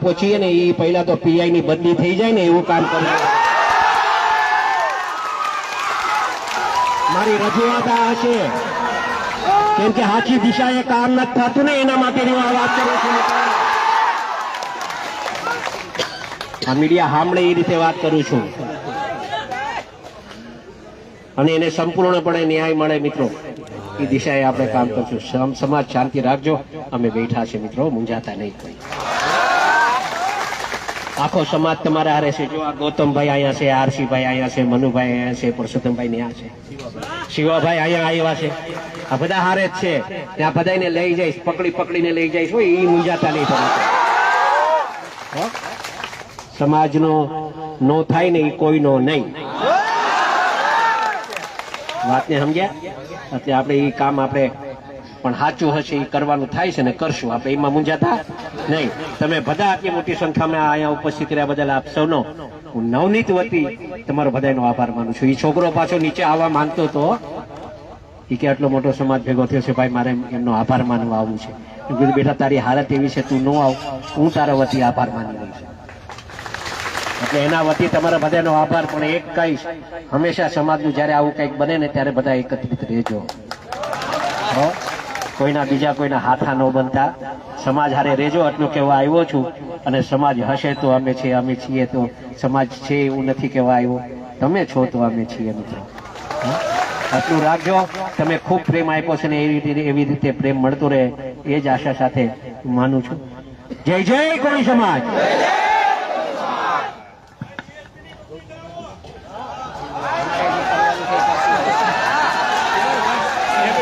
પહોંચીએ ને એ પહેલા તો પીઆઈ ની બદલી થઈ જાય ને એવું કામ કરીએ. મારી રજૂઆત આ હશે કેમ કે સાચી દિશાએ કામ નથી થતું ને એના માટે હું આ વાત કરું છું. આ મીડિયા સાંભળે એ રીતે વાત કરું છું અને એને સંપૂર્ણપણે ન્યાય મળે મિત્રો એ દિશાએ આપણે કામ કરશું. સમાજ શાંતિ રાખજો. અમે બેઠા છે મિત્રો, મૂંઝાતા નહીં. આખો સમાજ તમારા હારે છે. જો આ ગૌતમભાઈ અહીંયા છે, આરસીભાઈ અહીંયા છે, મનુભાઈ અહીંયા છે, પુરુષોત્તમભાઈ ત્યાં છે, શિવાભાઈ અહીંયા આવ્યા છે. આ બધા હારે જ છે. ત્યાં બધાને લઈ જઈશ, પકડીને લઈ જઈશ. હોય એ મૂંઝાતા નહીં પડે. સમાજનો નો થાય ને એ કોઈનો નહીં. વાતને સમજ્યા? એટલે આપણે એ કામ આપણે પણ સાચું હશે એ કરવાનું થાય છે ને કરશું. આપણે એમાં મૂંઝાતા નહીં. તમે બધા આટલી મોટી સંખ્યામાં અહીંયા ઉપસ્થિત રહ્યા બદલ આપ સૌનો હું નવનીત વતી તમારો બધાનો આભાર માનું છું. એ છોકરો પાછો નીચે આવવા માંગતો હતો એ કે આટલો મોટો સમાજ ભેગો થયો છે ભાઈ, મારે એમનો આભાર માનવા આવવું છે. કીધું બેટા તારી હાલત એવી છે, તું ન આવ, હું તારા વતી આભાર માની લઈશ. એટલે એના વતી તમારા બધાનો આભાર. પણ એક કહીશ, હંમેશા સમાજનું જયારે આવું કંઈક બને ને ત્યારે બધા એકત્રિત રહેજો. કોઈના બીજા કોઈના હાથા ન બનતા, સમાજ હારે રહેજો. આટલું કહેવા આવ્યો છું. અને સમાજ હશે તો અમે છીએ, અમે છીએ તો સમાજ છે એવું નથી કહેવા આવ્યો. તમે છો તો અમે છીએ મિત્રો. આટલું રાખજો. તમે ખૂબ પ્રેમ આપ્યો છે ને એવી રીતે પ્રેમ મળતો રહે એ જ આશા સાથે માનું છું. જય જય કોળી સમાજ.